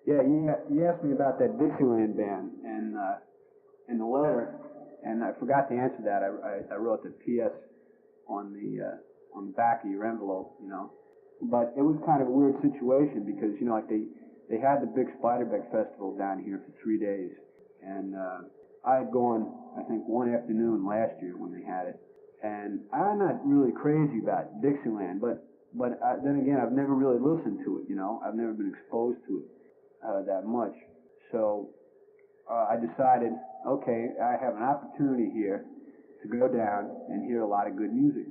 Yeah, you asked me about that Dixieland band, and in the letter, and I forgot to answer that. I wrote the P.S. on the back of your envelope, But it was kind of a weird situation because, like they had the big Spiderbeck Festival down here for 3 days, and I had gone, I think, one afternoon last year when they had it, and I'm not really crazy about Dixieland, but then again, I've never really listened to it, I've never been exposed to it that much, so I decided, okay, I have an opportunity here to go down and hear a lot of good music,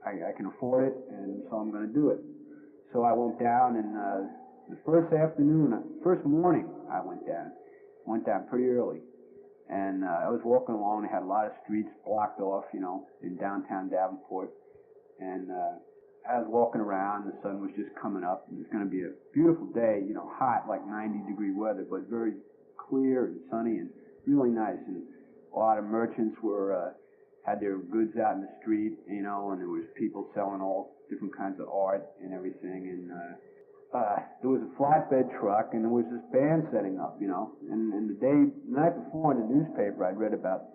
I can afford it, and so I'm going to do it. So I went down, and the first morning I went down pretty early, and I was walking along. They had a lot of streets blocked off, in downtown Davenport, and I was walking around. The sun was just coming up. It was going to be a beautiful day, hot, like 90-degree weather, but very clear and sunny and really nice. And a lot of merchants had their goods out in the street, and there was people selling all different kinds of art and everything. And there was a flatbed truck, and there was this band setting up, And the night before in the newspaper, I'd read about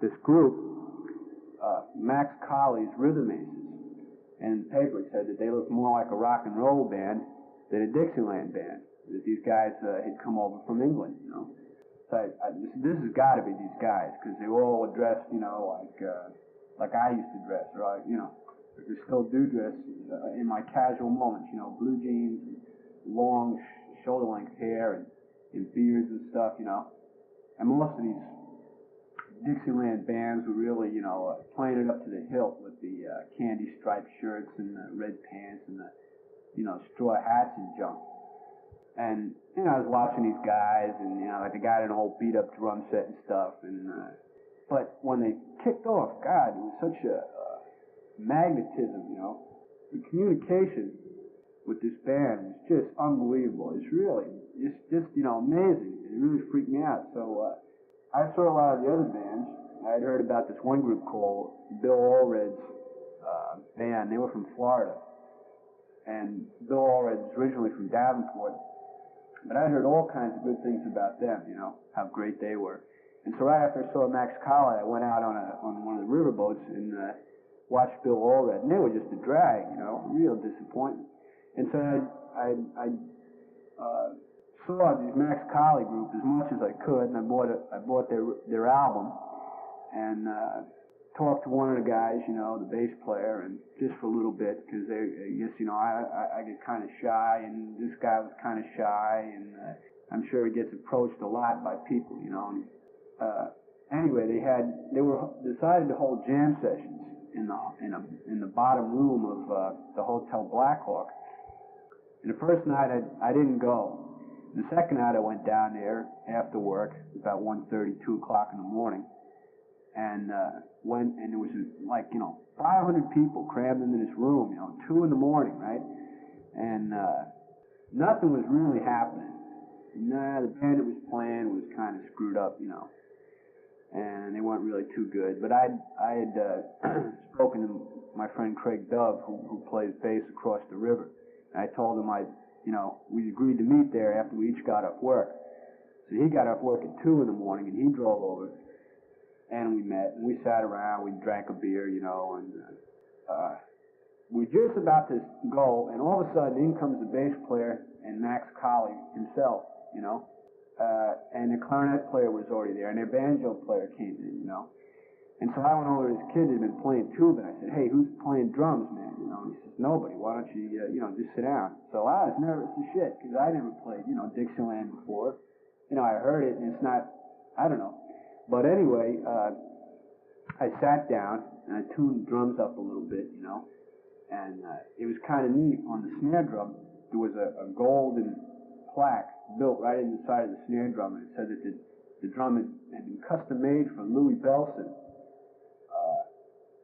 this group, Max Collie's Rhythm Aces. And the paper said that they looked more like a rock and roll band than a Dixieland band. That these guys had come over from England, So this has got to be these guys, because they were all dressed, like I used to dress, or I still do dress in my casual moments, blue jeans, and long shoulder-length hair, and beards and stuff, And most of these Dixieland bands were really, playing it up to the hilt with the candy striped shirts and the red pants and the, straw hats and junk. And, I was watching these guys, and, they got an old beat-up drum set and stuff, and, but when they kicked off, God, it was such a magnetism, The communication with this band was just unbelievable. It's really, just amazing. It really freaked me out. So, I saw a lot of the other bands. I had heard about this one group called Bill Allred's band. They were from Florida. And Bill Allred was originally from Davenport. But I heard all kinds of good things about them, how great they were. And so right after I saw Max Collie, I went out on one of the riverboats and watched Bill Allred. And they were just a drag, real disappointment. And so I saw these Max Collie group as much as I could, and I bought their album, and talked to one of the guys, the bass player, and just for a little bit, because I guess I get kind of shy, and this guy was kind of shy, and I'm sure he gets approached a lot by people, And, anyway, they decided to hold jam sessions in the bottom room of the Hotel Blackhawk. And the first night I didn't go. The second night I went down there after work, about 1:30, 2 o'clock in the morning, and went, and there was 500 people crammed into this room, 2 in the morning, right? And nothing was really happening. The band that was playing was kind of screwed up, and they weren't really too good. But I had spoken to my friend Craig Dove, who plays bass across the river, and I told him we agreed to meet there after we each got off work. So he got off work at 2 in the morning, and he drove over, and we met, and we sat around, we drank a beer, and we were just about to go, and all of a sudden, in comes the bass player and Max Collie himself, and the clarinet player was already there, and their banjo player came in, And so I went over to this kid that had been playing tuba, and I said, "Hey, who's playing drums, man?" And he says, "Nobody. Why don't you, just sit down?" So I was nervous as shit, because I never played, Dixieland before. I heard it, and it's not, I don't know. But anyway, I sat down, and I tuned the drums up a little bit, and it was kind of neat. On the snare drum, there was a golden plaque built right in the side of the snare drum, and it said that the drum had been custom made for Louis Bellson,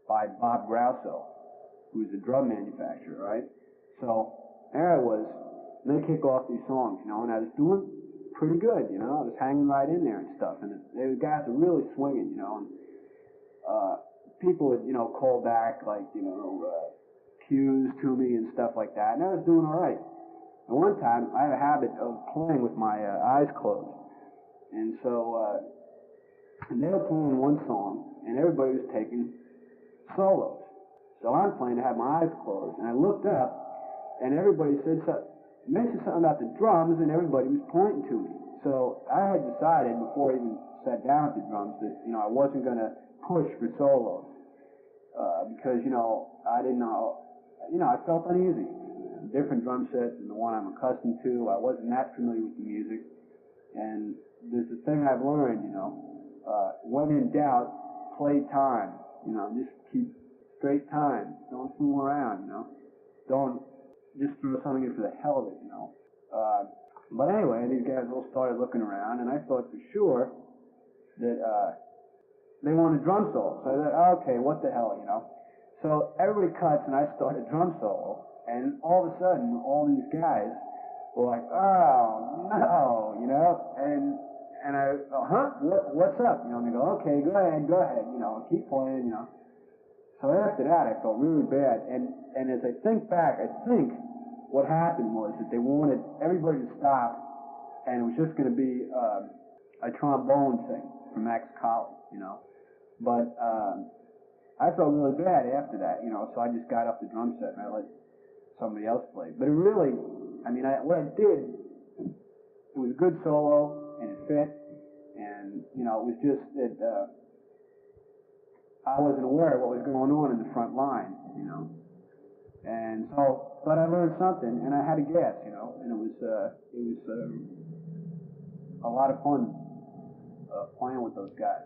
by Bob Grosso, who was a drum manufacturer, right? So there I was, and they kick off these songs, and I was doing pretty good, I was hanging right in there and stuff, and the guys were really swinging, and people would, call back, like, cues to me and stuff like that, and I was doing all right. And one time, I have a habit of playing with my eyes closed. And so, and they were playing one song, and everybody was taking solos. So I'm playing to have my eyes closed. And I looked up, and everybody mentioned something about the drums, and everybody was pointing to me. So I had decided, before I even sat down at the drums, that, you know, I wasn't going to push for solos. Because, you know, I didn't know, you know, I felt uneasy. Different drum sets than the one I'm accustomed to. I wasn't that familiar with the music. And there's a thing I've learned, you know, when in doubt, play time. You know, just keep straight time. Don't fool around, you know. Don't just throw something in for the hell of it, you know. But anyway, these guys all started looking around, and I thought for sure that they wanted drum solo. So I thought, okay, what the hell, you know. So everybody cuts, and I start a drum solo, and all of a sudden, all these guys were like, oh, no, you know, and I go, what's up? You know, and they go, okay, go ahead, you know, keep playing, you know. So after that, I felt really bad, and as I think back, I think what happened was that they wanted everybody to stop, and it was just going to be a trombone thing from Max Collie, you know. But I felt really bad after that, you know, so I just got off the drum set and I let somebody else play. But it really, I mean, what I did, it was a good solo, and it fit, and, you know, it was just that I wasn't aware of what was going on in the front line, you know. And so, but I learned something, and I had a guess, you know, and it was a lot of fun playing with those guys.